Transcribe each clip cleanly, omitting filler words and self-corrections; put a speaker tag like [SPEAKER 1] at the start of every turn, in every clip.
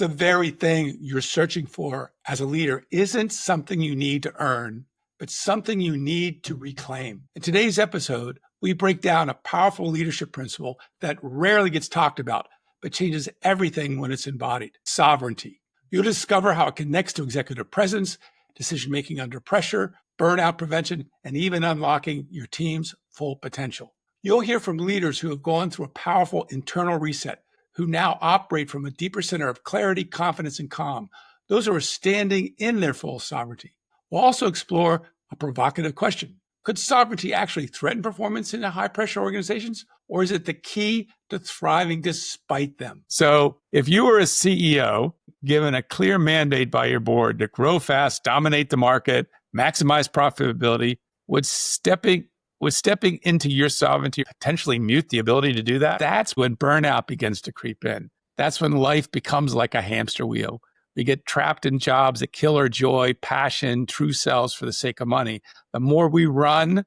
[SPEAKER 1] the very thing you're searching for as a leader isn't something you need to earn, but something you need to reclaim. In today's episode, we break down a powerful leadership principle that rarely gets talked about, but changes everything when it's embodied: sovereignty. You'll discover how it connects to executive presence, decision-making under pressure, burnout prevention, and even unlocking your team's full potential. You'll hear from leaders who have gone through a powerful internal reset, who now operate from a deeper center of clarity, confidence, and calm. Those who are standing in their full sovereignty. We'll also explore a provocative question. Could sovereignty actually threaten performance in high-pressure organizations, or is it the key to thriving despite them?
[SPEAKER 2] So if you were a CEO given a clear mandate by your board to grow fast, dominate the market, maximize profitability, would stepping into your sovereignty potentially mute the ability to do that? That's when burnout begins to creep in. That's when life becomes like a hamster wheel. We get trapped in jobs that kill our joy, passion, true selves for the sake of money. The more we run,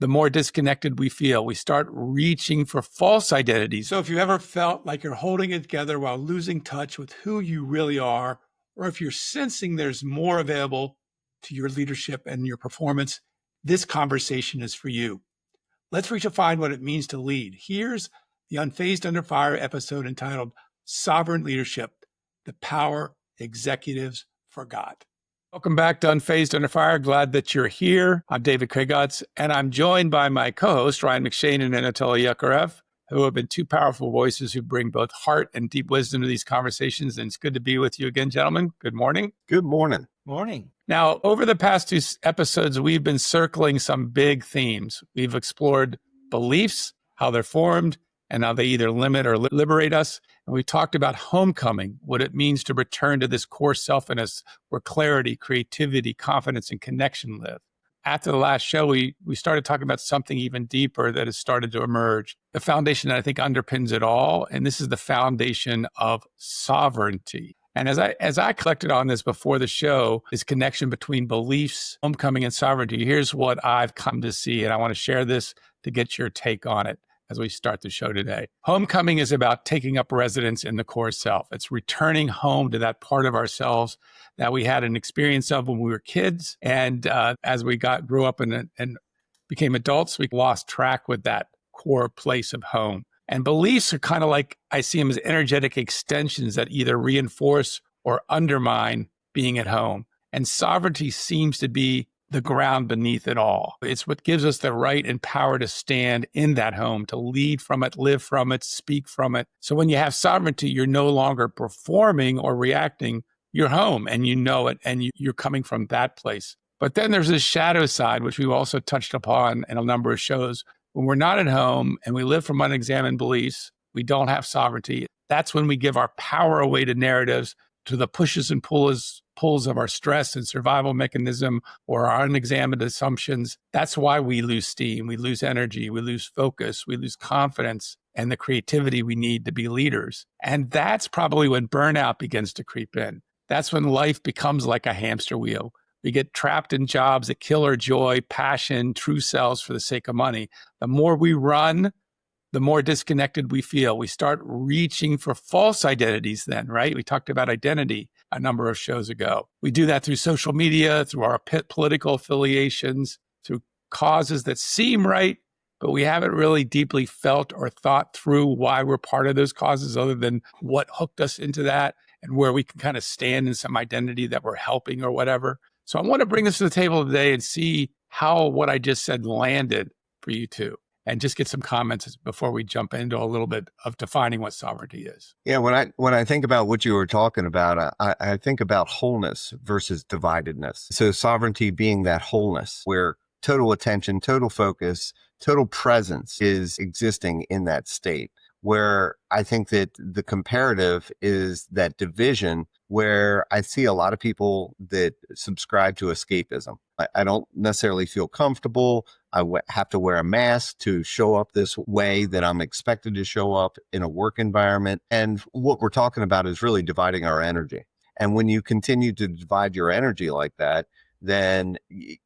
[SPEAKER 2] the more disconnected we feel. We start reaching for false identities.
[SPEAKER 1] So if you ever felt like you're holding it together while losing touch with who you really are, or if you're sensing there's more available to your leadership and your performance, this conversation is for you. Let's redefine what it means to lead. Here's the Unfazed Under Fire episode entitled Sovereign Leadership, the Power Executives Forgot.
[SPEAKER 2] Welcome back to Unfazed Under Fire. Glad that you're here. I'm David Utts, and I'm joined by my co-host, Ryan McShane and Anatoly Yakorev, who have been two powerful voices who bring both heart and deep wisdom to these conversations. And it's good to be with you again, gentlemen. Good morning.
[SPEAKER 3] Good morning.
[SPEAKER 4] Morning.
[SPEAKER 2] Now, over the past two episodes, we've been circling some big themes. We've explored beliefs, how they're formed, and how they either limit or liberate us. And we talked about homecoming, what it means to return to this core self in us where clarity, creativity, confidence, and connection live. After the last show, we started talking about something even deeper that has started to emerge, the foundation that I think underpins it all. And this is the foundation of sovereignty. And as I collected on this before the show, this connection between beliefs, homecoming, and sovereignty, here's what I've come to see. And I want to share this to get your take on it as we start the show today. Homecoming is about taking up residence in the core self. It's returning home to that part of ourselves that we had an experience of when we were kids. And as we grew up and became adults, we lost track with that core place of home. And beliefs are kind of like, I see them as energetic extensions that either reinforce or undermine being at home. And sovereignty seems to be the ground beneath it all. It's what gives us the right and power to stand in that home, to lead from it, live from it, speak from it. So when you have sovereignty, you're no longer performing or reacting. You're home and you know it, and you're coming from that place. But then there's this shadow side, which we've also touched upon in a number of shows. When we're not at home and we live from unexamined beliefs, we don't have sovereignty. That's when we give our power away to narratives, to the pushes and pulls of our stress and survival mechanism or our unexamined assumptions. That's why we lose steam, we lose energy, we lose focus, we lose confidence and the creativity we need to be leaders. And that's probably when burnout begins to creep in. That's when life becomes like a hamster wheel. We get trapped in jobs that kill our joy, passion, true selves for the sake of money. The more we run, the more disconnected we feel. We start reaching for false identities then, right? We talked about identity a number of shows ago. We do that through social media, through our political affiliations, through causes that seem right, but we haven't really deeply felt or thought through why we're part of those causes other than what hooked us into that and where we can kind of stand in some identity that we're helping or whatever. So I want to bring this to the table today and see how what I just said landed for you two, and just get some comments before we jump into a little bit of defining what sovereignty is.
[SPEAKER 3] Yeah, when I think about what you were talking about, I think about wholeness versus dividedness. So sovereignty being that wholeness where total attention, total focus, total presence is existing in that state, where I think that the comparative is that division where I see a lot of people that subscribe to escapism. I don't necessarily feel comfortable. I have to wear a mask to show up this way that I'm expected to show up in a work environment. And what we're talking about is really dividing our energy. And when you continue to divide your energy like that, then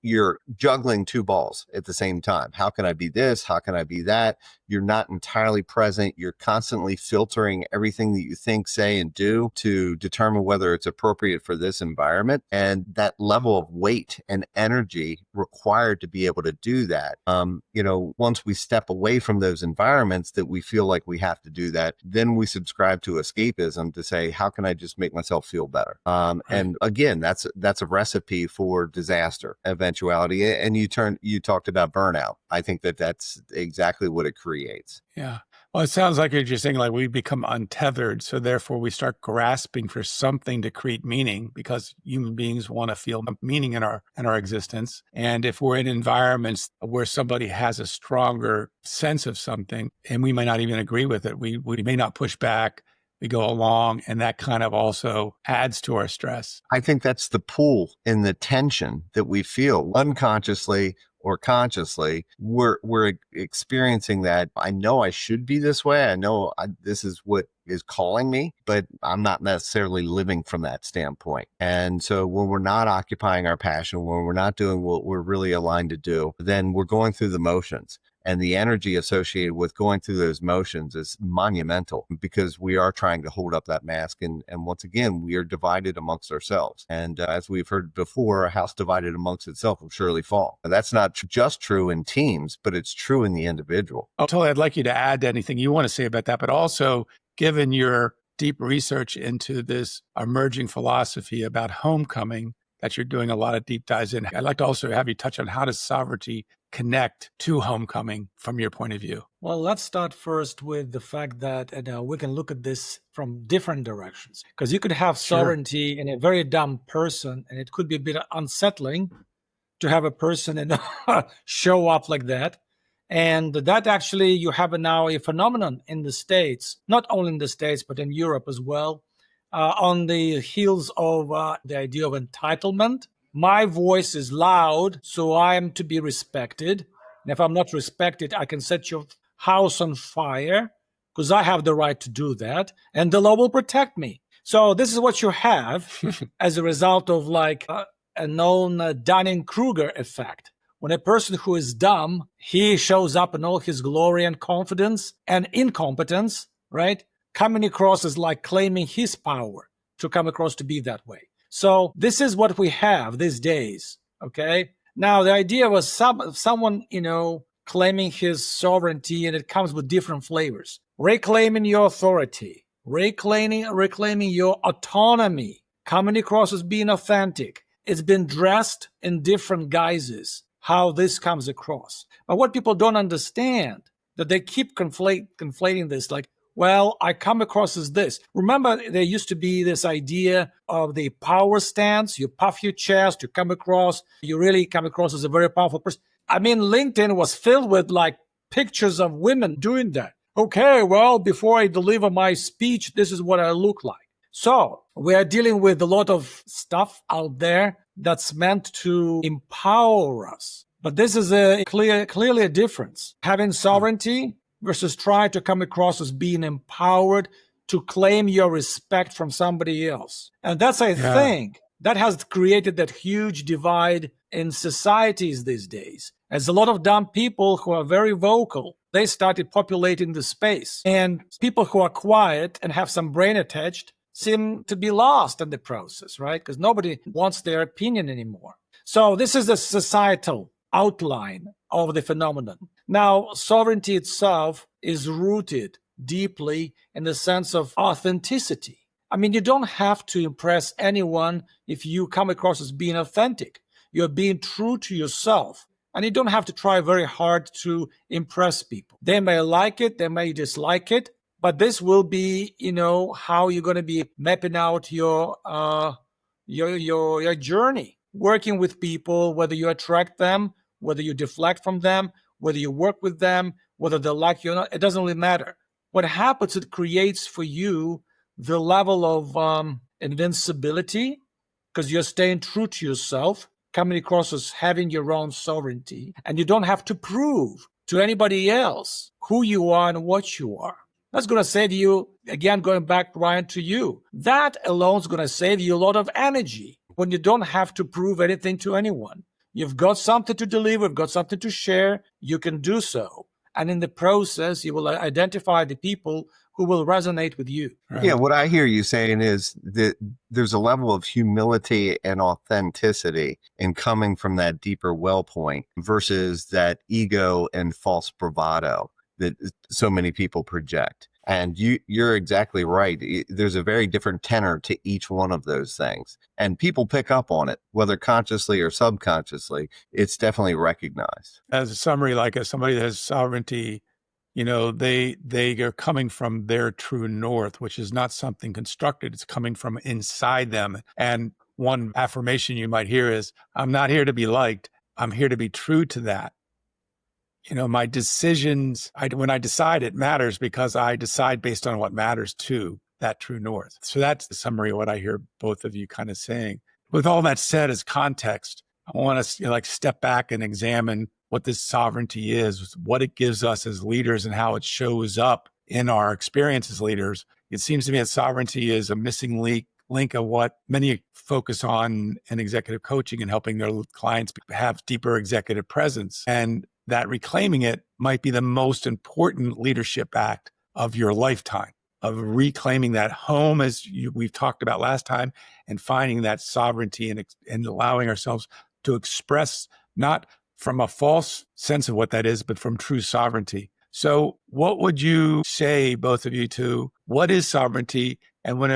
[SPEAKER 3] you're juggling two balls at the same time. How can I be this? How can I be that? You're not entirely present. You're constantly filtering everything that you think, say, and do to determine whether it's appropriate for this environment. And that level of weight and energy required to be able to do that. Once we step away from those environments that we feel like we have to do that, then we subscribe to escapism to say, how can I just make myself feel better? And again, that's a recipe for disaster eventuality. And you talked about burnout. I think that's exactly what it creates.
[SPEAKER 2] Yeah. Well, it sounds like you're just saying like we become untethered. So therefore we start grasping for something to create meaning, because human beings want to feel meaning in our existence. And if we're in environments where somebody has a stronger sense of something and we might not even agree with it, we may not push back. We go along, and that kind of also adds to our stress.
[SPEAKER 3] I think that's the pull and the tension that we feel unconsciously or consciously. We're experiencing that. I know I should be this way. I know this is what is calling me, but I'm not necessarily living from that standpoint. And so when we're not occupying our passion, when we're not doing what we're really aligned to do, then we're going through the motions. And the energy associated with going through those motions is monumental, because we are trying to hold up that mask. And once again, we are divided amongst ourselves. And as we've heard before, a house divided amongst itself will surely fall. And that's not just true in teams, but it's true in the individual.
[SPEAKER 2] Totally. I'd like you to add anything you want to say about that, but also given your deep research into this emerging philosophy about homecoming that you're doing a lot of deep dives in, I'd like to also have you touch on how does sovereignty connect to homecoming from your point of view?
[SPEAKER 4] Well, let's start first with the fact that we can look at this from different directions, because you could have sovereignty in a very dumb person, and it could be a bit unsettling to have a person show up like that. And that actually, you have now a phenomenon in the States, not only in the States, but in Europe as well, on the heels of the idea of entitlement. My voice is loud, so I am to be respected. And if I'm not respected, I can set your house on fire because I have the right to do that. And the law will protect me. So this is what you have as a result of like a known Dunning-Kruger effect. When a person who is dumb, he shows up in all his glory and confidence and incompetence, right? Coming across as like claiming his power to come across to be that way. So this is what we have these days, okay? Now, the idea was someone, claiming his sovereignty, and it comes with different flavors. Reclaiming your authority, reclaiming your autonomy, coming across as being authentic. It's been dressed in different guises, how this comes across. But what people don't understand, that they keep conflating this, like, well, I come across as this. Remember, there used to be this idea of the power stance. You puff your chest, you really come across as a very powerful person. I mean, LinkedIn was filled with like pictures of women doing that. Okay, well, before I deliver my speech, this is what I look like. So we are dealing with a lot of stuff out there that's meant to empower us. But this is clearly a difference. Having sovereignty versus trying to come across as being empowered to claim your respect from somebody else. And that's, I think, that has created that huge divide in societies these days. As a lot of dumb people who are very vocal, they started populating the space. And people who are quiet and have some brain attached seem to be lost in the process, right? Because nobody wants their opinion anymore. So this is the societal outline of the phenomenon. Now, sovereignty itself is rooted deeply in the sense of authenticity. I mean, you don't have to impress anyone if you come across as being authentic. You're being true to yourself. And you don't have to try very hard to impress people. They may like it, they may dislike it, but this will be, how you're going to be mapping out your journey, working with people, whether you attract them, whether you deflect from them, whether you work with them, whether they like you or not. It doesn't really matter. What happens, it creates for you the level of invincibility, because you're staying true to yourself, coming across as having your own sovereignty, and you don't have to prove to anybody else who you are and what you are. That's going to save you, again, going back, Ryan, to you. That alone is going to save you a lot of energy when you don't have to prove anything to anyone. You've got something to deliver, you've got something to share, you can do so. And in the process, you will identify the people who will resonate with you.
[SPEAKER 2] Right.
[SPEAKER 3] Yeah, what I hear you saying is that there's a level of humility and authenticity in coming from that deeper well point versus that ego and false bravado that so many people project. And you're exactly right. There's a very different tenor to each one of those things. And people pick up on it, whether consciously or subconsciously. It's definitely recognized.
[SPEAKER 2] As a summary, like as somebody that has sovereignty, they are coming from their true north, which is not something constructed. It's coming from inside them. And one affirmation you might hear is, I'm not here to be liked. I'm here to be true to that. My decisions, when I decide, it matters because I decide based on what matters to that true north. So that's the summary of what I hear both of you kind of saying. With all that said as context, I want us to step back and examine what this sovereignty is, what it gives us as leaders and how it shows up in our experience as leaders. It seems to me that sovereignty is a missing link of what many focus on in executive coaching and helping their clients have deeper executive presence. And that reclaiming it might be the most important leadership act of your lifetime, of reclaiming that home, as we've talked about last time, and finding that sovereignty and allowing ourselves to express not from a false sense of what that is, but from true sovereignty. So what would you say, both of you, to what is sovereignty, and when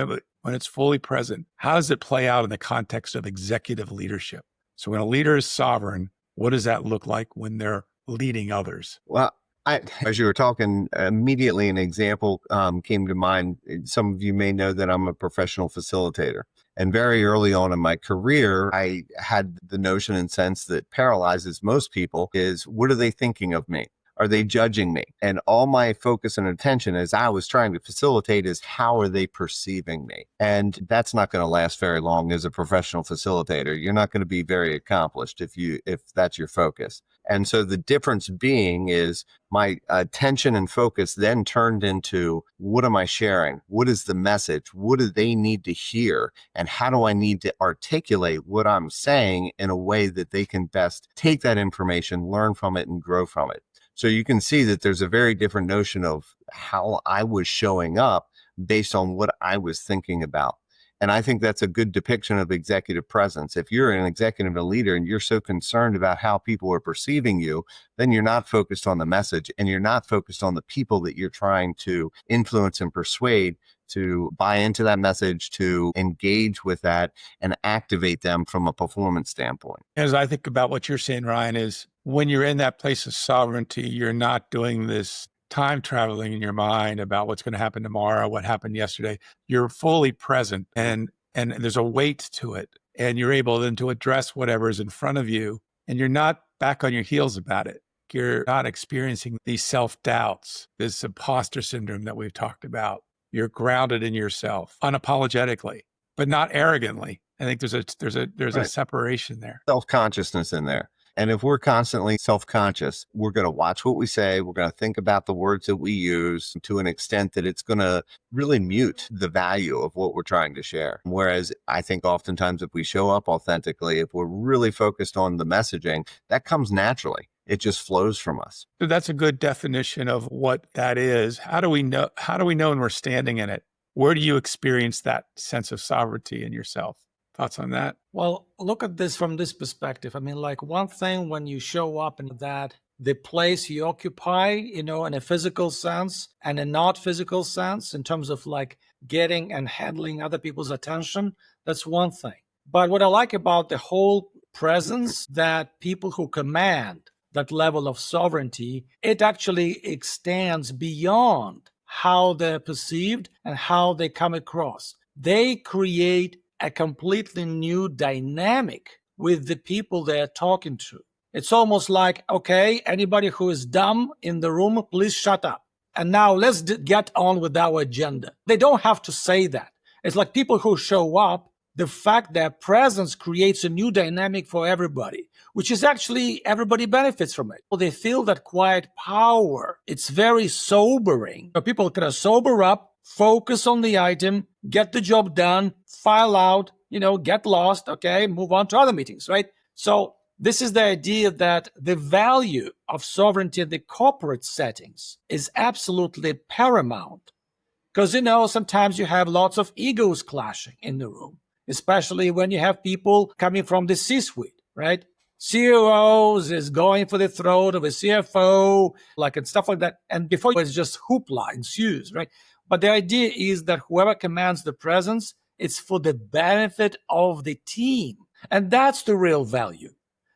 [SPEAKER 2] it's fully present, how does it play out in the context of executive leadership? So when a leader is sovereign, what does that look like when they're leading others?
[SPEAKER 3] Well, as you were talking, immediately an example came to mind. Some of you may know that I'm a professional facilitator. And very early on in my career, I had the notion and sense that paralyzes most people is, what are they thinking of me? Are they judging me? And all my focus and attention as I was trying to facilitate is, how are they perceiving me? And that's not going to last very long as a professional facilitator. You're not going to be very accomplished if that's your focus. And so the difference being is my attention and focus then turned into, what am I sharing? What is the message? What do they need to hear? And how do I need to articulate what I'm saying in a way that they can best take that information, learn from it, and grow from it? So you can see that there's a very different notion of how I was showing up based on what I was thinking about. And I think that's a good depiction of executive presence. If you're an executive, a leader, and you're so concerned about how people are perceiving you, then you're not focused on the message, and you're not focused on the people that you're trying to influence and persuade to buy into that message, to engage with that and activate them from a performance standpoint.
[SPEAKER 2] As I think about what you're saying, Ryan, is when you're in that place of sovereignty, you're not doing this time traveling in your mind about what's going to happen tomorrow, what happened yesterday. You're fully present, and there's a weight to it, and you're able then to address whatever is in front of you, and you're not back on your heels about it. You're not experiencing these self-doubts, this imposter syndrome that we've talked about. You're grounded in yourself unapologetically, but not arrogantly. I think there's a separation there.
[SPEAKER 3] Self-consciousness in there. And if we're constantly self-conscious, we're going to watch what we say. We're going to think about the words that we use to an extent that it's going to really mute the value of what we're trying to share. Whereas I think oftentimes if we show up authentically, if we're really focused on the messaging, that comes naturally. It just flows from us.
[SPEAKER 2] So that's a good definition of what that is. How do we know when we're standing in it? Where do you experience that sense of sovereignty in yourself? Thoughts on that?
[SPEAKER 4] Well, look at this from this perspective. I mean, like, one thing when you show up in that the place you occupy, in a physical sense and a not physical sense, in terms of like getting and handling other people's attention, that's one thing. But what I like about the whole presence, that people who command that level of sovereignty, it actually extends beyond how they're perceived and how they come across. They create a completely new dynamic with the people they're talking to. It's almost like, okay, anybody who is dumb in the room, please shut up. And now let's get on with our agenda. They don't have to say that. It's like people who show up, the fact their presence creates a new dynamic for everybody, which is actually everybody benefits from it. They feel that quiet power. It's very sobering. People can sober up, focus on the item, get the job done, file out, get lost, okay, move on to other meetings, right? So This is the idea that the value of sovereignty in the corporate settings is absolutely paramount. Because, sometimes you have lots of egos clashing in the room, especially when you have people coming from the C-suite, right? CEOs is going for the throat of a CFO, and stuff like that. And before it's just hoopla ensues, right? But the idea is that whoever commands the presence, it's for the benefit of the team. And that's the real value.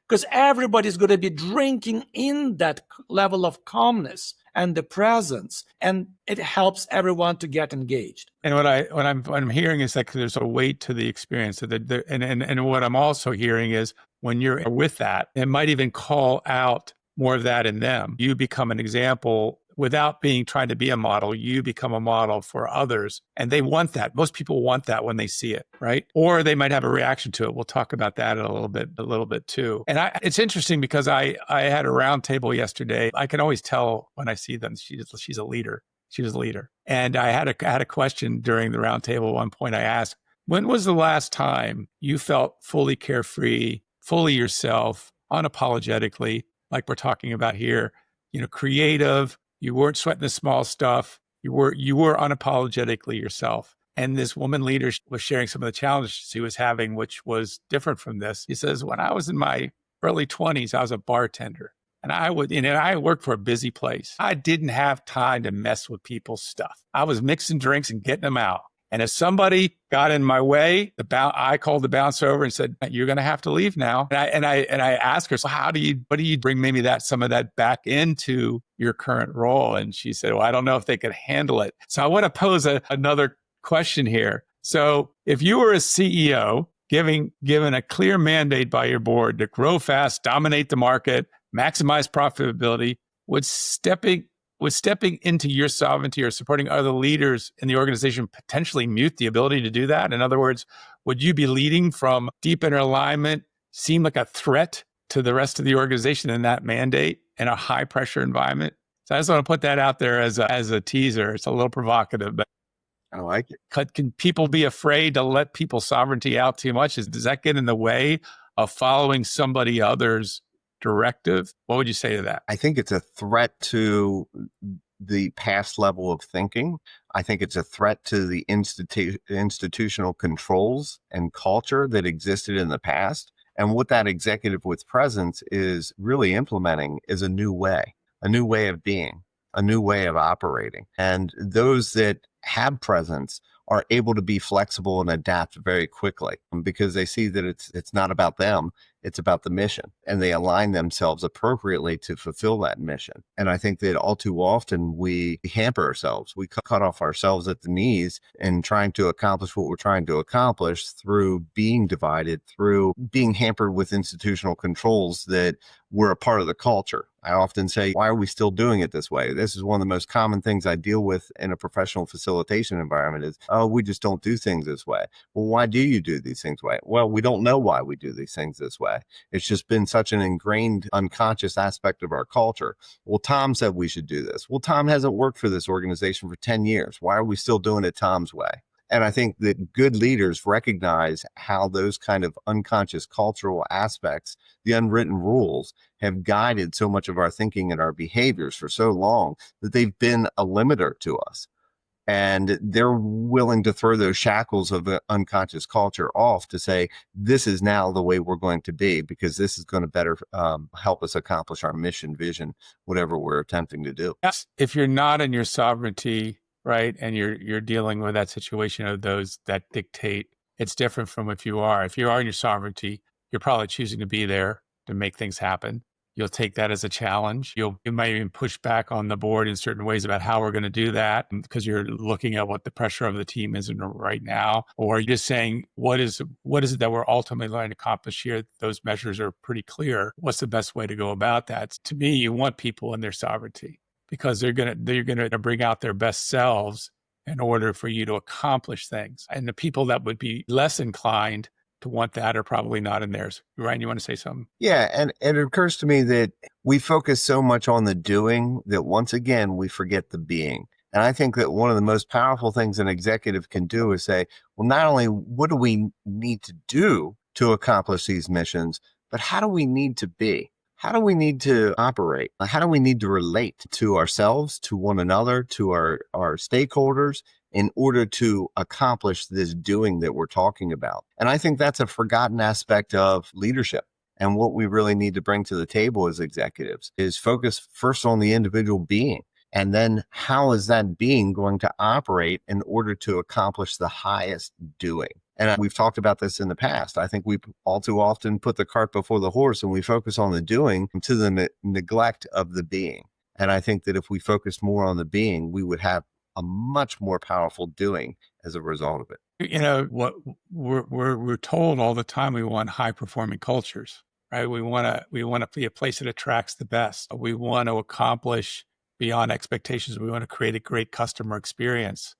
[SPEAKER 4] Because everybody's going to be drinking in that level of calmness and the presence, and it helps everyone to get engaged.
[SPEAKER 2] And what I'm hearing is that there's a weight to the experience, and what I'm also hearing is when you're with that, it might even call out more of that in them. You become an example without trying to be a model. You become a model for others, and they want that. Most people want that when they see it, right? Or they might have a reaction to it. We'll talk about that a little bit too. And it's interesting because I had a roundtable yesterday. I can always tell when I see them. She's a leader. She was a leader, and I had a question during the roundtable. At one point, I asked, "When was the last time you felt fully carefree, fully yourself, unapologetically, like we're talking about here? Creative." You weren't sweating the small stuff. You were unapologetically yourself. And this woman leader was sharing some of the challenges she was having, which was different from this. He says, when I was in my early 20s, I was a bartender. And I worked for a busy place. I didn't have time to mess with people's stuff. I was mixing drinks and getting them out. And if somebody got in my way, I called the bouncer over and said, "You're going to have to leave now." And I asked her, "So what do you bring maybe some of that back into your current role?" And she said, "Well, I don't know if they could handle it." So I want to pose another question here. So if you were a CEO given a clear mandate by your board to grow fast, dominate the market, maximize profitability, would stepping into your sovereignty or supporting other leaders in the organization potentially mute the ability to do that? In other words, would you be leading from deep inner alignment, seem like a threat to the rest of the organization in that mandate in a high pressure environment? So I just want to put that out there as a teaser. It's a little provocative, but
[SPEAKER 3] I like it.
[SPEAKER 2] Can people be afraid to let people's sovereignty out too much? Does that get in the way of following somebody else's directive? What would you say to that?
[SPEAKER 3] I think it's a threat to the past level of thinking. I think it's a threat to the institutional controls and culture that existed in the past. And what that executive with presence is really implementing is a new way of being, a new way of operating. And those that have presence are able to be flexible and adapt very quickly because they see that it's not about them, it's about the mission, and they align themselves appropriately to fulfill that mission. And I think that all too often we hamper ourselves. We cut off ourselves at the knees in trying to accomplish what we're trying to accomplish through being divided, through being hampered with institutional controls that were a part of the culture. I often say, why are we still doing it this way? This is one of the most common things I deal with in a professional facilitation environment is, oh, we just don't do things this way. Well, why do you do these things way? Well, we don't know why we do these things this way. It's just been such an ingrained unconscious aspect of our culture. Well, Tom said we should do this. Well, Tom hasn't worked for this organization for 10 years. Why are we still doing it Tom's way? And I think that good leaders recognize how those kind of unconscious cultural aspects, the unwritten rules, have guided so much of our thinking and our behaviors for so long that they've been a limiter to us. And they're willing to throw those shackles of the unconscious culture off to say, this is now the way we're going to be, because this is going to better help us accomplish our mission, vision, whatever we're attempting to do.
[SPEAKER 2] If you're not in your sovereignty, right, and you're dealing with that situation of those that dictate, it's different from if you are. If you are in your sovereignty, you're probably choosing to be there to make things happen. You'll take that as a challenge. You might even push back on the board in certain ways about how we're going to do that because you're looking at what the pressure of the team is right now. Or you're just saying, what is it that we're ultimately going to accomplish here? Those measures are pretty clear. What's the best way to go about that? To me, you want people in their sovereignty because they're going to bring out their best selves in order for you to accomplish things. And the people that would be less inclined to want that are probably not in theirs. Ryan, you want to say something?
[SPEAKER 3] Yeah. And it occurs to me that we focus so much on the doing that once again, we forget the being. And I think that one of the most powerful things an executive can do is say, well, not only what do we need to do to accomplish these missions, but how do we need to be? How do we need to operate? How do we need to relate to ourselves, to one another, to our stakeholders in order to accomplish this doing that we're talking about? And I think that's a forgotten aspect of leadership. And what we really need to bring to the table as executives is focus first on the individual being. And then how is that being going to operate in order to accomplish the highest doing? And we've talked about this in the past. I think we all too often put the cart before the horse and we focus on the doing to the neglect of the being. And I think that if we focus more on the being, we would have a much more powerful doing as a result of it.
[SPEAKER 2] You know, what we're told all the time, we want high performing cultures, right? We want to be a place that attracts the best. We want to accomplish beyond expectations. We want to create a great customer experience.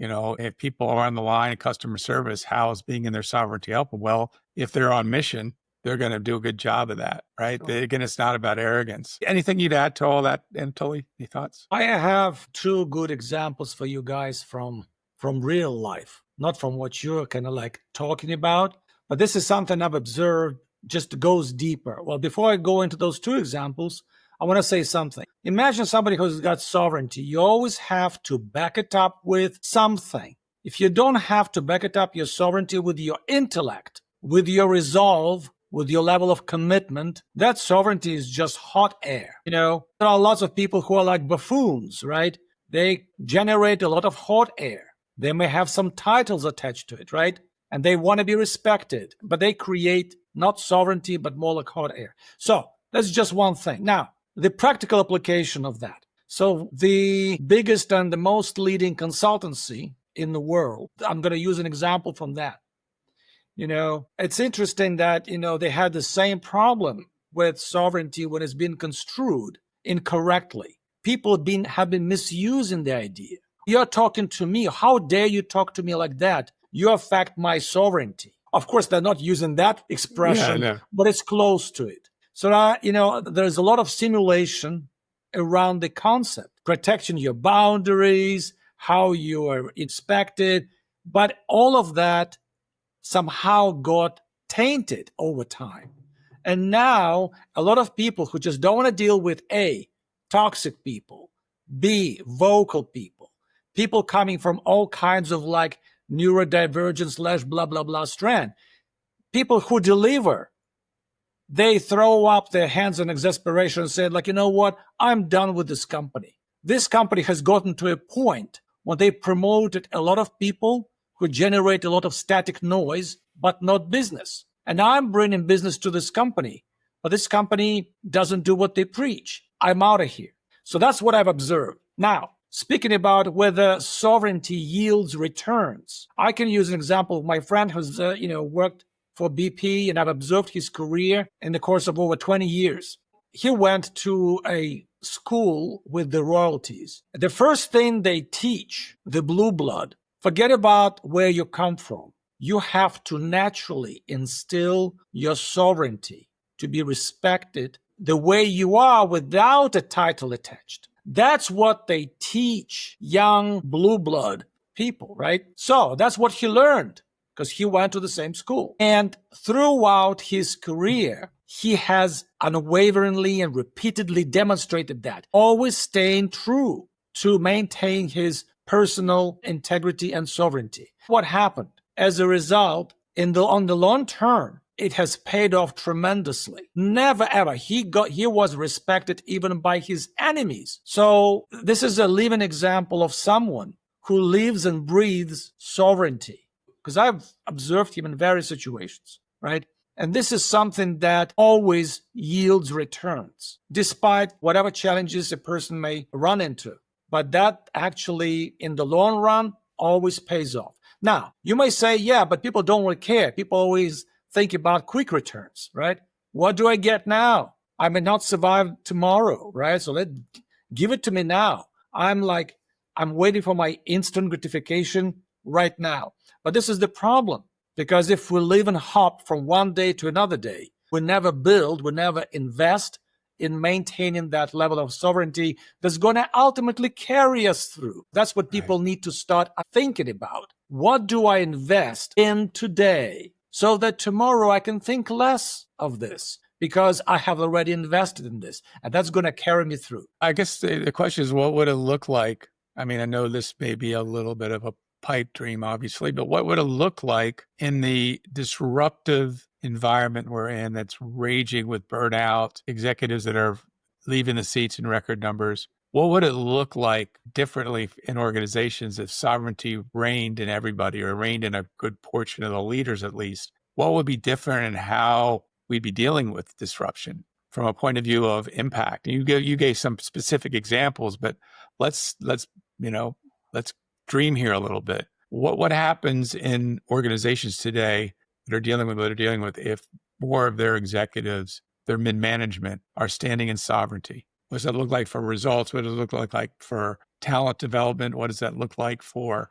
[SPEAKER 2] You know, if people are on the line in customer service, how is being in their sovereignty helpful? Well, if they're on mission, they're going to do a good job of that, right? Again, it's not about arrogance. Anything you'd add to all that, Anatoly? Any thoughts?
[SPEAKER 4] I have two good examples for you guys from real life, not from what you're kind of like talking about, but this is something I've observed just goes deeper. Well, before I go into those two examples, I want to say something. Imagine somebody who's got sovereignty. You always have to back it up with something. If you don't have to back it up, your sovereignty with your intellect, with your resolve, with your level of commitment, that sovereignty is just hot air. You know, there are lots of people who are like buffoons, right? They generate a lot of hot air. They may have some titles attached to it, right? And they want to be respected, but they create not sovereignty, but more like hot air. So that's just one thing. Now, the practical application of that. So the biggest and the most leading consultancy in the world, I'm going to use an example from that. You know, it's interesting that, you know, they had the same problem with sovereignty when it's been construed incorrectly. People have been misusing the idea. You're talking to me. How dare you talk to me like that? You affect my sovereignty. Of course, they're not using that expression, but it's close to it. So, you know, there's a lot of simulation around the concept, protecting your boundaries, how you are inspected, but all of that somehow got tainted over time. And now a lot of people who just don't want to deal with A, toxic people, B, vocal people, people coming from all kinds of like neurodivergent / blah, blah, blah strand, people who deliver, they throw up their hands in exasperation and say, like, you know what? I'm done with this company. This company has gotten to a point when they promoted a lot of people who generate a lot of static noise, but not business. And I'm bringing business to this company, but this company doesn't do what they preach. I'm out of here. So that's what I've observed. Now, speaking about whether sovereignty yields returns, I can use an example of my friend who's, worked for BP, and I've observed his career in the course of over 20 years. He went to a school with the royalties. The first thing they teach the blue blood, forget about where you come from. You have to naturally instill your sovereignty to be respected the way you are without a title attached. That's what they teach young blue blood people, right? So that's what he learned, because he went to the same school. And throughout his career, he has unwaveringly and repeatedly demonstrated that, always staying true to maintain his personal integrity and sovereignty. What happened? As a result, on the long term, it has paid off tremendously. Never ever. He was respected even by his enemies. So this is a living example of someone who lives and breathes sovereignty. Because I've observed him in various situations, right? And this is something that always yields returns, despite whatever challenges a person may run into. But that actually, in the long run, always pays off. Now, you may say, yeah, but people don't really care. People always think about quick returns, right? What do I get now? I may not survive tomorrow, right? So give it to me now. I'm waiting for my instant gratification right now. But this is the problem, because if we live and hop from one day to another day, we never build, we never invest in maintaining that level of sovereignty that's going to ultimately carry us through. That's what people need to start thinking about. What do I invest in today so that tomorrow I can think less of this because I have already invested in this, and that's going to carry me through.
[SPEAKER 2] I guess the question is, what would it look like? I mean, I know this may be a little bit of a pipe dream, obviously, but what would it look like in the disruptive environment we're in that's raging with burnout, executives that are leaving the seats in record numbers? What would it look like differently in organizations if sovereignty reigned in everybody, or reigned in a good portion of the leaders at least? What would be different in how we'd be dealing with disruption from a point of view of impact? And you gave some specific examples, but let's dream here a little bit. What happens in organizations today that are dealing with what they're dealing with if more of their executives, their mid-management, are standing in sovereignty? What does that look like for results? What does it look like for talent development? What does that look like for,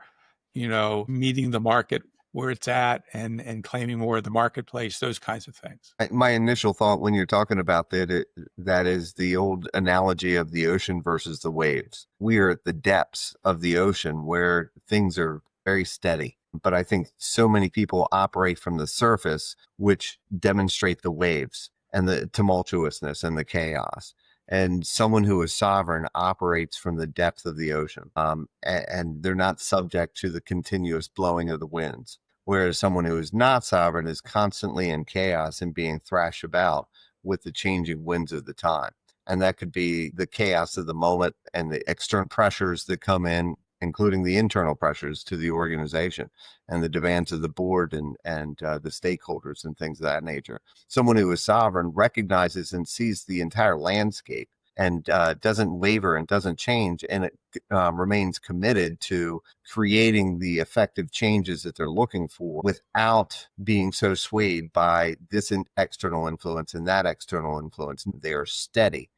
[SPEAKER 2] meeting the market where it's at and claiming more of the marketplace, those kinds of things?
[SPEAKER 3] My initial thought when you're talking about that is the old analogy of the ocean versus the waves. We are at the depths of the ocean where things are very steady. But I think so many people operate from the surface, which demonstrate the waves and the tumultuousness and the chaos. And someone who is sovereign operates from the depth of the ocean, and they're not subject to the continuous blowing of the winds. Whereas someone who is not sovereign is constantly in chaos and being thrashed about with the changing winds of the time. And that could be the chaos of the moment and the external pressures that come in, including the internal pressures to the organization and the demands of the board and the stakeholders and things of that nature. Someone who is sovereign recognizes and sees the entire landscape and doesn't waver and doesn't change, and it remains committed to creating the effective changes that they're looking for without being so swayed by this external influence and that external influence. They are steady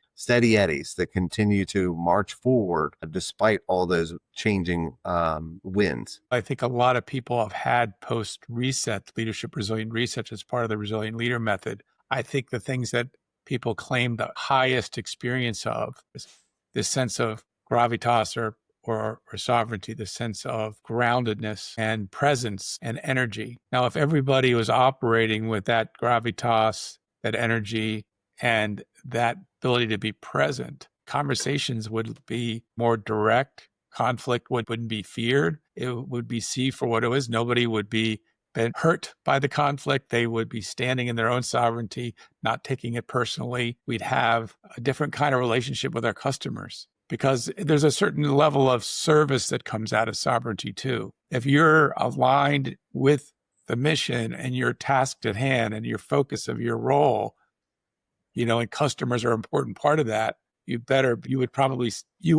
[SPEAKER 3] eddies that continue to march forward despite all those changing winds.
[SPEAKER 2] I think a lot of people have had post-reset, leadership resilient reset as part of the resilient leader method. I think the things that people claim the highest experience of is this sense of gravitas or sovereignty, the sense of groundedness and presence and energy. Now, if everybody was operating with that gravitas, that energy, and that ability to be present, conversations would be more direct. Conflict wouldn't be feared. It would be seen for what it was. Nobody would be been hurt by the conflict. They would be standing in their own sovereignty, not taking it personally. We'd have a different kind of relationship with our customers because there's a certain level of service that comes out of sovereignty too. If you're aligned with the mission and your task at hand and your focus of your role, and customers are an important part of that, you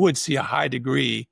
[SPEAKER 2] would see a high degree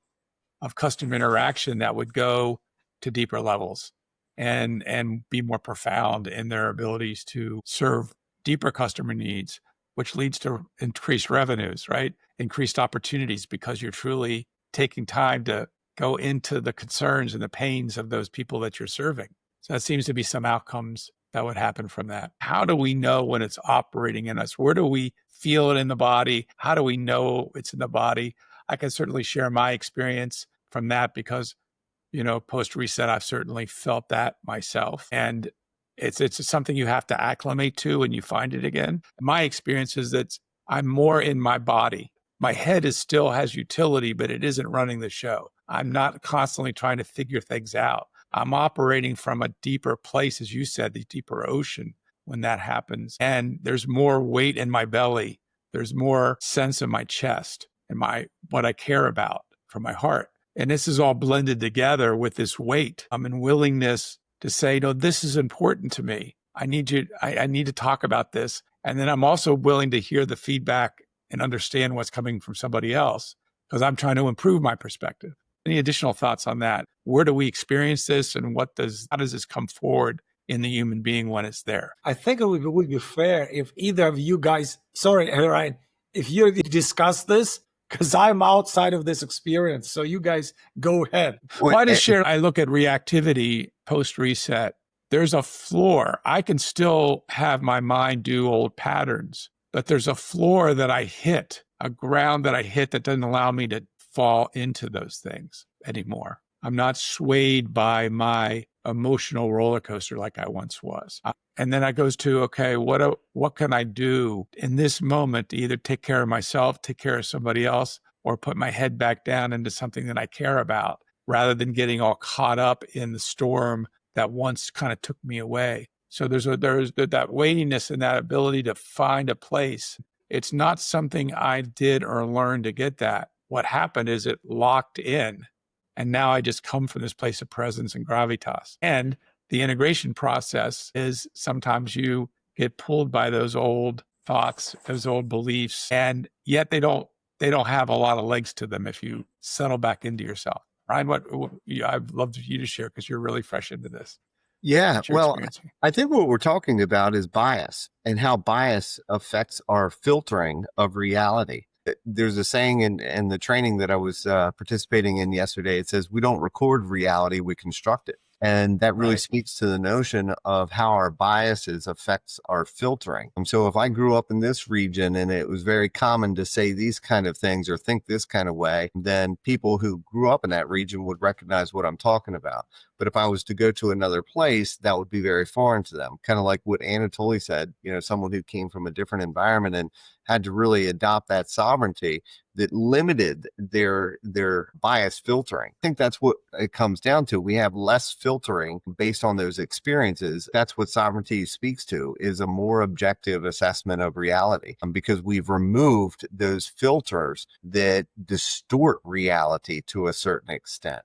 [SPEAKER 2] of customer interaction that would go to deeper levels and be more profound in their abilities to serve deeper customer needs, which leads to increased revenues, right? Increased opportunities because you're truly taking time to go into the concerns and the pains of those people that you're serving. So that seems to be some outcomes that would happen from that. How do we know when it's operating in us? Where do we feel it in the body? How do we know it's in the body? I can certainly share my experience from that because, post-reset, I've certainly felt that myself. And it's something you have to acclimate to when you find it again. My experience is that I'm more in my body. My head still has utility, but it isn't running the show. I'm not constantly trying to figure things out. I'm operating from a deeper place, as you said, the deeper ocean when that happens. And there's more weight in my belly. There's more sense in my chest and what I care about from my heart. And this is all blended together with this weight. I'm in willingness to say, no, this is important to me. I need to talk about this. And then I'm also willing to hear the feedback and understand what's coming from somebody else because I'm trying to improve my perspective. Any additional thoughts on that? Where do we experience this and how does this come forward in the human being when it's there?
[SPEAKER 4] I think it would be fair if either of you guys, Ryan, if you discuss this, because I'm outside of this experience. So you guys go ahead.
[SPEAKER 2] Well, I just share, I look at reactivity post-reset. There's a floor. I can still have my mind do old patterns, but there's a floor that I hit, a ground that I hit that doesn't allow me to fall into those things anymore. I'm not swayed by my emotional roller coaster like I once was. And then it goes to, okay, what can I do in this moment to either take care of myself, take care of somebody else, or put my head back down into something that I care about, rather than getting all caught up in the storm that once kind of took me away. So there's that weightiness and that ability to find a place. It's not something I did or learned to get that. What happened is it locked in. And now I just come from this place of presence and gravitas. And the integration process is sometimes you get pulled by those old thoughts, those old beliefs, and yet they don't have a lot of legs to them if you settle back into yourself. Ryan, I'd love for you to share, because you're really fresh into this.
[SPEAKER 3] Yeah, well, I think what we're talking about is bias and how bias affects our filtering of reality. There's a saying in the training that I was participating in yesterday. It says, we don't record reality, we construct it. And that really speaks to the notion of how our biases affects our filtering. And so if I grew up in this region and it was very common to say these kind of things or think this kind of way, then people who grew up in that region would recognize what I'm talking about. But if I was to go to another place, that would be very foreign to them. Kind of like what Anatoly said, someone who came from a different environment and had to really adopt that sovereignty that limited their bias filtering. I think that's what it comes down to. We have less filtering based on those experiences. That's what sovereignty speaks to, is a more objective assessment of reality, because we've removed those filters that distort reality to a certain extent,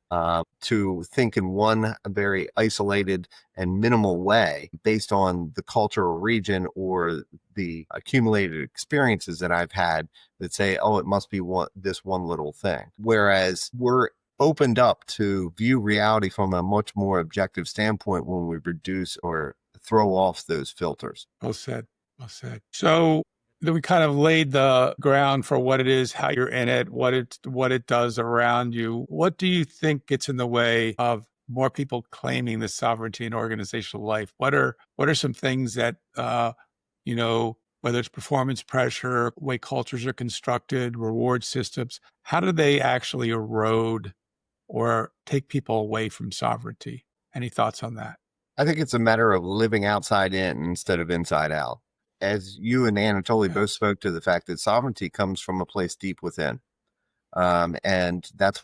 [SPEAKER 3] to think in one very isolated and minimal way based on the culture or region or the accumulated experiences that I've had that say, oh, it must be this one little thing. Whereas we're opened up to view reality from a much more objective standpoint when we reduce or throw off those filters.
[SPEAKER 2] Well said. Well said. So we kind of laid the ground for what it is, how you're in it, what it does around you. What do you think gets in the way of more people claiming the sovereignty in organizational life? What are some things that, whether it's performance pressure, way cultures are constructed, reward systems, how do they actually erode or take people away from sovereignty? Any thoughts on that?
[SPEAKER 3] I think it's a matter of living outside in instead of inside out. As you and Anatoly both spoke to the fact that sovereignty comes from a place deep within. And that's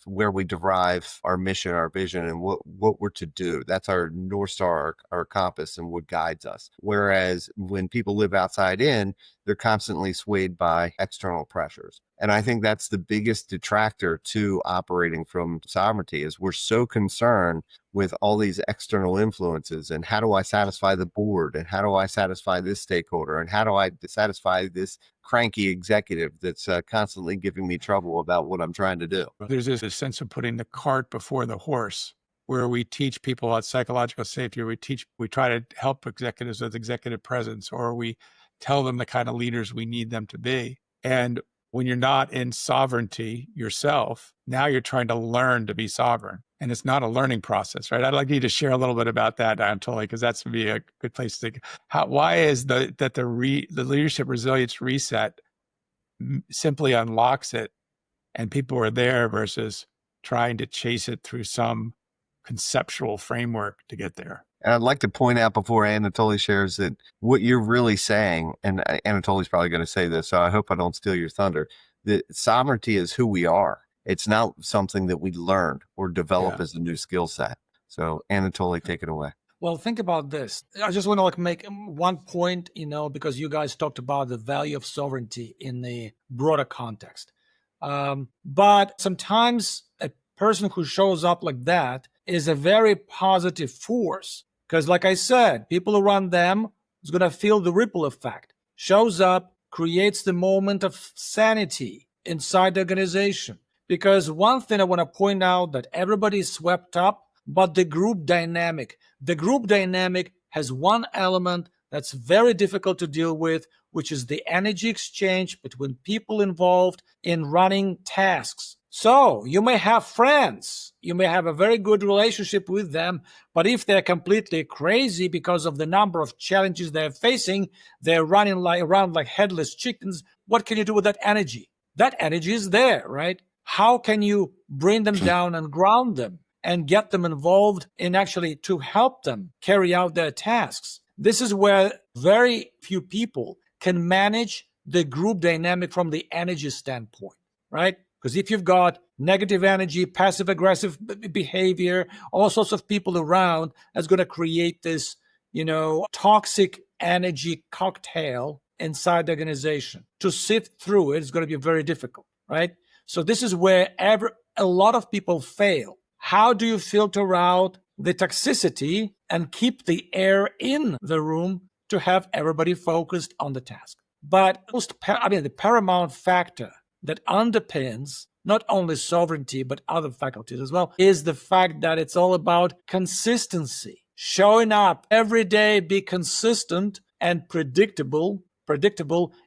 [SPEAKER 3] where we derive our mission, our vision, and what we're to do. That's our North Star, our compass, and what guides us. Whereas when people live outside in, they're constantly swayed by external pressures. And I think that's the biggest detractor to operating from sovereignty, is we're so concerned with all these external influences and how do I satisfy the board and how do I satisfy this stakeholder and how do I satisfy this cranky executive that's constantly giving me trouble about what I'm trying to do.
[SPEAKER 2] There's this sense of putting the cart before the horse, where we teach people about psychological safety, or we try to help executives with executive presence, or we tell them the kind of leaders we need them to be. And when you're not in sovereignty yourself, now you're trying to learn to be sovereign. And it's not a learning process, right? I'd like you to share a little bit about that, Anatoly, because that's going to be a good place to think. Why is the leadership resilience reset simply unlocks it, and people are there versus trying to chase it through some conceptual framework to get there?
[SPEAKER 3] And I'd like to point out before Anatoly shares that what you're really saying, and Anatoly's probably going to say this, so I hope I don't steal your thunder, that sovereignty is who we are. It's not something that we learn or develop as a new skill set. So Anatoly, take it away.
[SPEAKER 4] Well, think about this. I just want to make one point, because you guys talked about the value of sovereignty in the broader context. But sometimes a person who shows up like that is a very positive force. Because like I said, people around them is going to feel the ripple effect. Shows up, creates the moment of sanity inside the organization. Because one thing I want to point out that everybody is swept up, but the group dynamic. The group dynamic has one element that's very difficult to deal with, which is the energy exchange between people involved in running tasks. So you may have friends, you may have a very good relationship with them, but if they're completely crazy because of the number of challenges they're facing, they're running around like headless chickens, what can you do with that energy? That energy is there, right? How can you bring them down and ground them and get them involved in actually to help them carry out their tasks? This is where very few people can manage the group dynamic from the energy standpoint, right? Because if you've got negative energy, passive aggressive behavior, all sorts of people around, that's going to create this, toxic energy cocktail inside the organization. To sift through it is going to be very difficult, right? So this is where a lot of people fail. How do you filter out the toxicity and keep the air in the room to have everybody focused on the task? But the paramount factor that underpins not only sovereignty, but other faculties as well, is the fact that it's all about consistency. Showing up every day, be consistent and predictable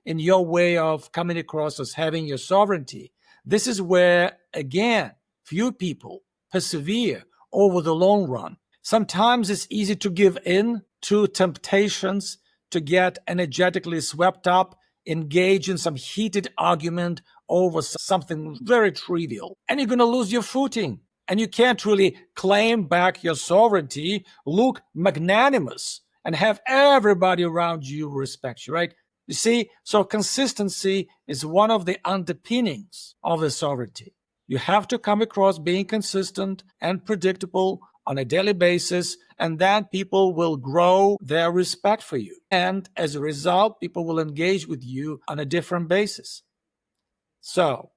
[SPEAKER 4] in your way of coming across as having your sovereignty. This is where, again, few people persevere over the long run. Sometimes it's easy to give in to temptations to get energetically swept up, engage in some heated argument over something very trivial, and you're going to lose your footing. And you can't really claim back your sovereignty, look magnanimous, and have everybody around you respect you, right? You see, so consistency is one of the underpinnings of the sovereignty. You have to come across being consistent and predictable on a daily basis, and then people will grow their respect for you. And as a result, people will engage with you on a different basis. So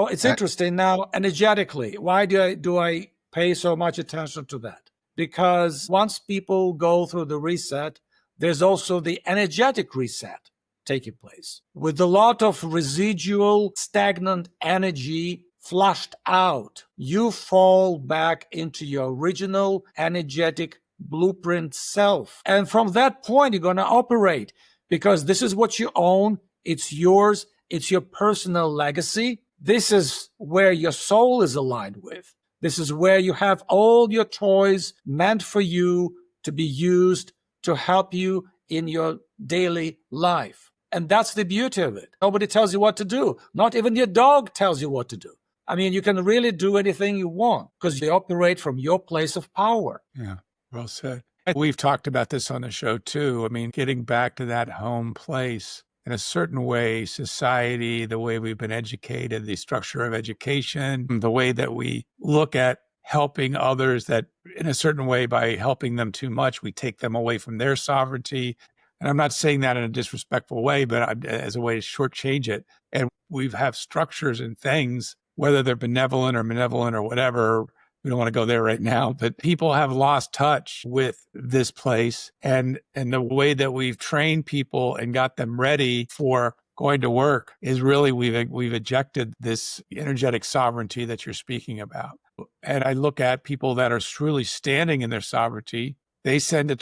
[SPEAKER 4] it's interesting now, energetically. Why do I pay so much attention to that? Because once people go through the reset, there's also the energetic reset taking place. With a lot of residual, stagnant energy flushed out, you fall back into your original energetic blueprint self. And from that point, you're going to operate because this is what you own. It's yours. It's your personal legacy. This is where your soul is aligned with. This is where you have all your toys meant for you to be used to help you in your daily life. And that's the beauty of it. Nobody tells you what to do. Not even your dog tells you what to do. I mean, you can really do anything you want because you operate from your place of power.
[SPEAKER 2] Yeah, well said. We've talked about this on the show too. I mean, getting back to that home place. In a certain way, society, the way we've been educated, the structure of education, the way that we look at helping others, that in a certain way, by helping them too much, we take them away from their sovereignty. And I'm not saying that in a disrespectful way, but as a way to shortchange it. And we have structures and things, whether they're benevolent or malevolent or whatever. We don't want to go there right now, but people have lost touch with this place and the way that we've trained people and got them ready for going to work is really we've ejected this energetic sovereignty that you're speaking about. And I look at people that are truly standing in their sovereignty. They tend to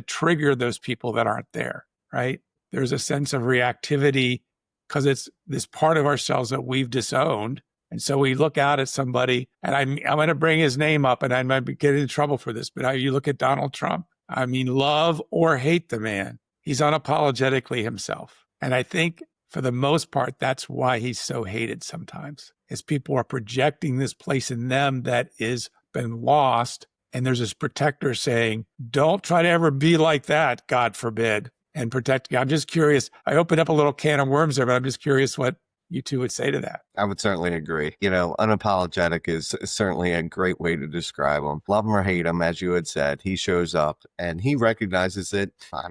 [SPEAKER 2] trigger those people that aren't there, right? There's a sense of reactivity because it's this part of ourselves that we've disowned. And so we look out at somebody, and I'm going to bring his name up, and I might be getting in trouble for this, but you look at Donald Trump. I mean, love or hate the man, he's unapologetically himself. And I think for the most part, that's why he's so hated sometimes, is people are projecting this place in them that is been lost. And there's this protector saying, don't try to ever be like that, God forbid, and protect you. I'm just curious. I opened up a little can of worms there, but I'm just curious what you two would say to that.
[SPEAKER 3] I would certainly agree. Unapologetic is certainly a great way to describe him. Love him or hate him, as you had said, he shows up and he recognizes that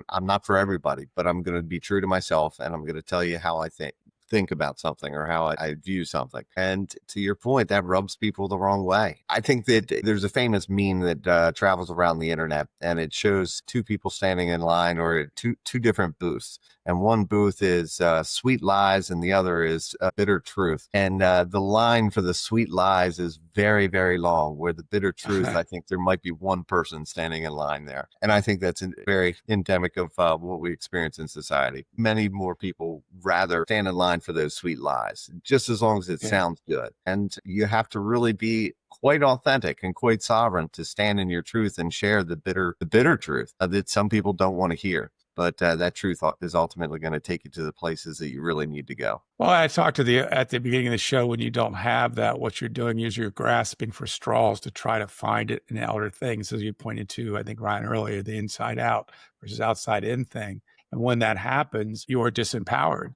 [SPEAKER 3] I'm not for everybody, but I'm going to be true to myself and I'm going to tell you how I think about something or how I view something. And to your point, that rubs people the wrong way. I think that there's a famous meme that travels around the internet, and it shows two people standing in line or two different booths. And one booth is sweet lies and the other is bitter truth. And the line for the sweet lies is very, very long, where the bitter truth, I think there might be one person standing in line there. And I think that's very endemic of what we experience in society. Many more people rather stand in line for those sweet lies, just as long as it sounds good. And you have to really be quite authentic and quite sovereign to stand in your truth and share the bitter truth that some people don't want to hear. but that truth is ultimately going to take you to the places that you really need to go.
[SPEAKER 2] Well, I talked at the beginning of the show, when you don't have that, what you're doing is you're grasping for straws to try to find it in outer things, as you pointed to, I think, Ryan, earlier, the inside out versus outside in thing. And when that happens, you are disempowered.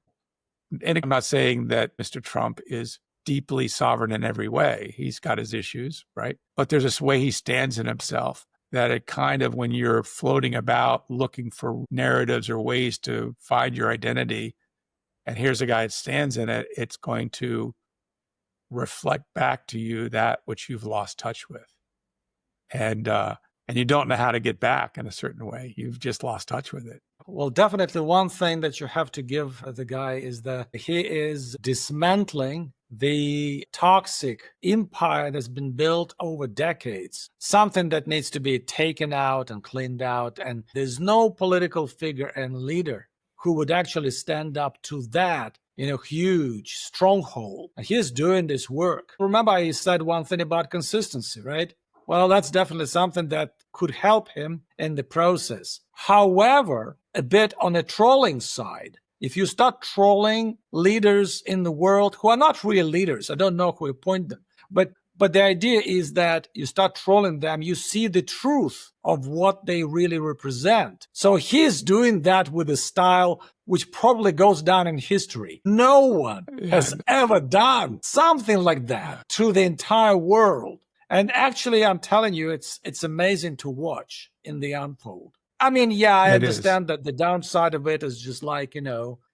[SPEAKER 2] And I'm not saying that Mr. Trump is deeply sovereign in every way. He's got his issues, right? But there's this way he stands in himself that it kind of, when you're floating about looking for narratives or ways to find your identity, and here's a guy that stands in it, it's going to reflect back to you that which you've lost touch with. And you don't know how to get back in a certain way. You've just lost touch with it.
[SPEAKER 4] Well, definitely one thing that you have to give the guy is that he is dismantling the toxic empire that's been built over decades, something that needs to be taken out and cleaned out. And there's no political figure and leader who would actually stand up to that in a huge stronghold. And he's doing this work. Remember, I said one thing about consistency, right? Well, that's definitely something that could help him in the process. However, a bit on a trolling side, if you start trolling leaders in the world who are not really leaders, I don't know who you point them, but the idea is that you start trolling them, you see the truth of what they really represent. So he's doing that with a style which probably goes down in history. No one has ever done something like that to the entire world. And actually, I'm telling you, it's amazing to watch in the unfold. I mean, yeah, I understand that the downside of it is just like,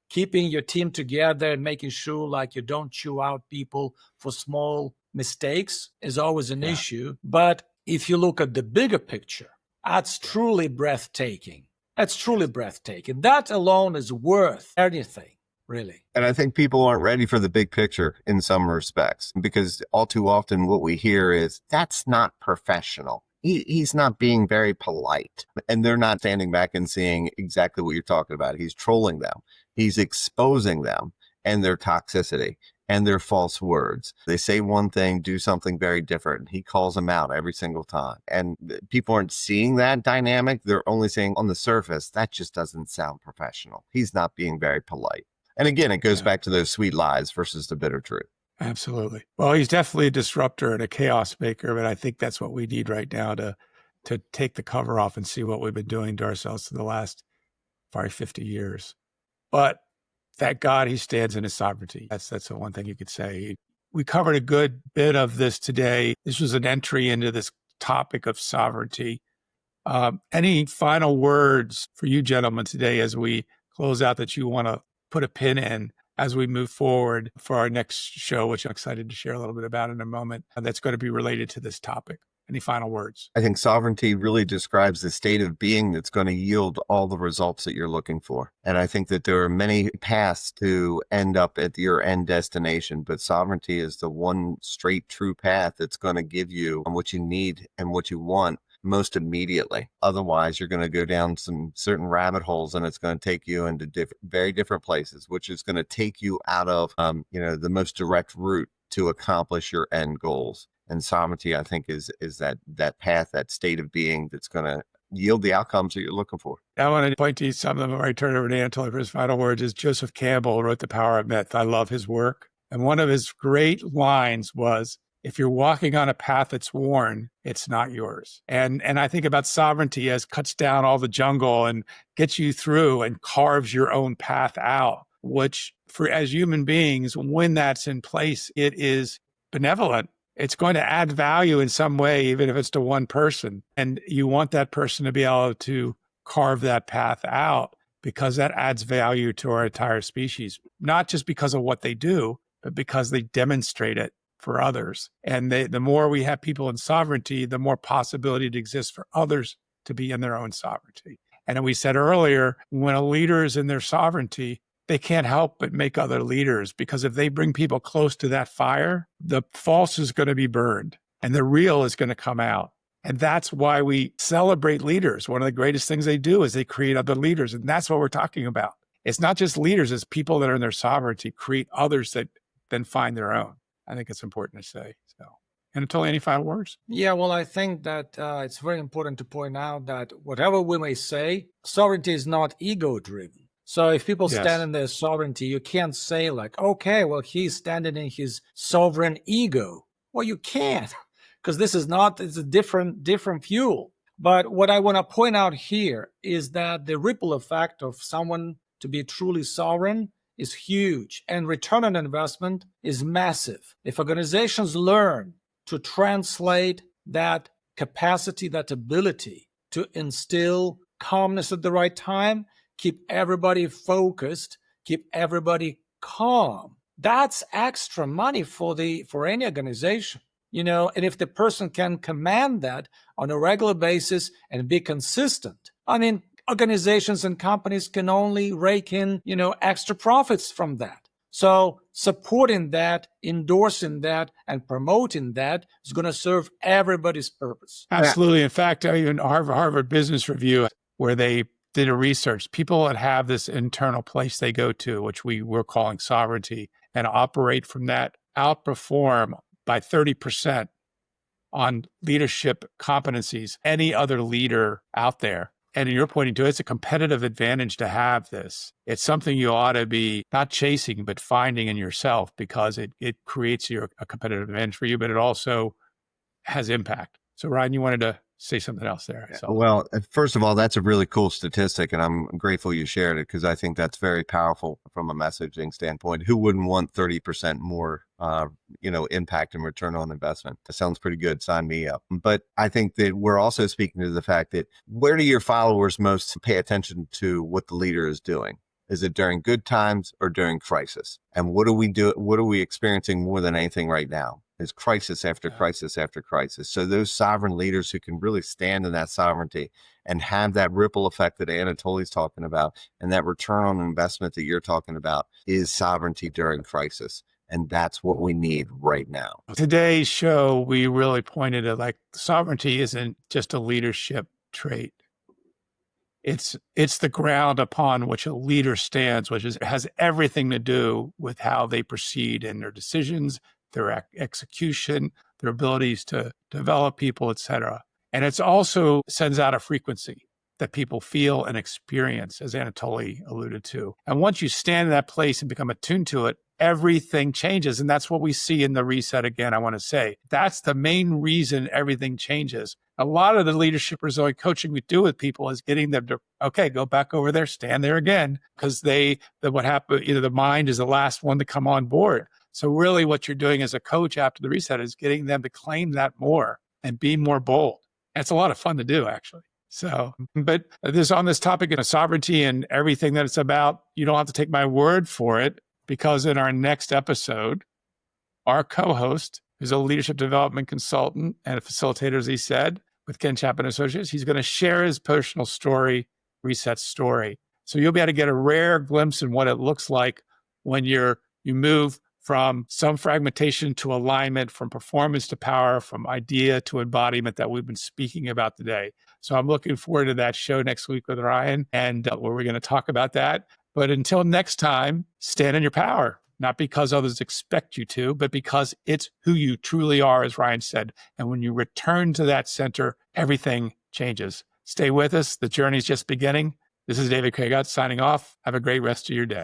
[SPEAKER 4] keeping your team together and making sure like you don't chew out people for small mistakes is always an issue. But if you look at the bigger picture, that's truly breathtaking. That's truly breathtaking. That alone is worth anything. Really.
[SPEAKER 3] And I think people aren't ready for the big picture in some respects, because all too often what we hear is that's not professional. He's not being very polite. And they're not standing back and seeing exactly what you're talking about. He's trolling them. He's exposing them and their toxicity and their false words. They say one thing, do something very different. He calls them out every single time. And people aren't seeing that dynamic. They're only saying on the surface, that just doesn't sound professional. He's not being very polite. And again, it goes back to those sweet lies versus the bitter truth.
[SPEAKER 2] Absolutely. Well, he's definitely a disruptor and a chaos maker, but I think that's what we need right now to take the cover off and see what we've been doing to ourselves for the last probably 50 years. But thank God he stands in his sovereignty. That's the one thing you could say. We covered a good bit of this today. This was an entry into this topic of sovereignty. Any final words for you gentlemen today as we close out that you want to put a pin in as we move forward for our next show, which I'm excited to share a little bit about in a moment, that's going to be related to this topic? Any final words?
[SPEAKER 3] I think sovereignty really describes the state of being that's going to yield all the results that you're looking for. And I think that there are many paths to end up at your end destination, but sovereignty is the one straight, true path that's going to give you what you need and what you want most immediately. Otherwise, you're going to go down some certain rabbit holes, and it's going to take you into very different places, which is going to take you out of, the most direct route to accomplish your end goals. And sovereignty, I think, is that path, that state of being that's going to yield the outcomes that you're looking for.
[SPEAKER 2] I want to point to you some of them before I turn it over to Anatoly for his final words. Is Joseph Campbell wrote The Power of Myth. I love his work. And one of his great lines was, if you're walking on a path that's worn, it's not yours. And I think about sovereignty as cuts down all the jungle and gets you through and carves your own path out, which for as human beings, when that's in place, it is benevolent. It's going to add value in some way, even if it's to one person. And you want that person to be able to carve that path out because that adds value to our entire species, not just because of what they do, but because they demonstrate it for others. And the more we have people in sovereignty, the more possibility it exists for others to be in their own sovereignty. And we said earlier, when a leader is in their sovereignty, they can't help but make other leaders, because if they bring people close to that fire, the false is going to be burned and the real is going to come out. And that's why we celebrate leaders. One of the greatest things they do is they create other leaders. And that's what we're talking about. It's not just leaders, it's people that are in their sovereignty, create others that then find their own. I think it's important to say. So, Anatoly, any final words?
[SPEAKER 4] Yeah, well, I think that it's very important to point out that whatever we may say, sovereignty is not ego-driven. So if people stand in their sovereignty, you can't say like, okay, well, he's standing in his sovereign ego. Well, you can't, because this is not, it's a different fuel. But what I want to point out here is that the ripple effect of someone to be truly sovereign is huge, and return on investment is massive. If organizations learn to translate that capacity, that ability to instill calmness at the right time, keep everybody focused, keep everybody calm, that's extra money for any organization. And if the person can command that on a regular basis and be consistent, I mean, organizations and companies can only rake in, extra profits from that. So supporting that, endorsing that, and promoting that is going to serve everybody's purpose.
[SPEAKER 2] Absolutely. In fact, even Harvard Business Review, where they did a research, people that have this internal place they go to, which we're calling sovereignty, and operate from that, outperform by 30% on leadership competencies any other leader out there. And you're pointing to, it's a competitive advantage to have this. It's something you ought to be not chasing, but finding in yourself, because it creates a competitive advantage for you, but it also has impact. So Ryan, you wanted to say something else there.
[SPEAKER 3] Well, first of all, that's a really cool statistic, and I'm grateful you shared it, because I think that's very powerful from a messaging standpoint. Who wouldn't want 30% more, impact and return on investment? That sounds pretty good. Sign me up. But I think that we're also speaking to the fact that, where do your followers most pay attention to what the leader is doing? Is it during good times or during crisis? And what do we do? What are we experiencing more than anything right now? Is crisis after crisis after crisis. So those sovereign leaders who can really stand in that sovereignty and have that ripple effect that Anatoly's talking about, and that return on investment that you're talking about, is sovereignty during crisis. And that's what we need right now.
[SPEAKER 2] Today's show, we really pointed at, like, sovereignty isn't just a leadership trait. It's the ground upon which a leader stands, which has everything to do with how they proceed in their decisions, their execution, their abilities to develop people, et cetera. And it's also sends out a frequency that people feel and experience, as Anatoly alluded to. And once you stand in that place and become attuned to it, everything changes. And that's what we see in the reset again, I want to say. That's the main reason everything changes. A lot of the leadership resilience coaching we do with people is getting them to, okay, go back over there, stand there again, because what happened, the mind is the last one to come on board. So really what you're doing as a coach after the reset is getting them to claim that more and be more bold. And it's a lot of fun to do, actually. So, but on this topic of sovereignty and everything that it's about, you don't have to take my word for it, because in our next episode, our co-host, who's a leadership development consultant and a facilitator, as he said, with Ken Chapman Associates, he's going to share his personal story, reset story. So you'll be able to get a rare glimpse in what it looks like when you move from some fragmentation to alignment, from performance to power, from idea to embodiment that we've been speaking about today. So I'm looking forward to that show next week with Ryan, and where we're going to talk about that. But until next time, stand in your power, not because others expect you to, but because it's who you truly are, as Ryan said. And when you return to that center, everything changes. Stay with us. The journey's just beginning. This is David Craig Utts signing off. Have a great rest of your day.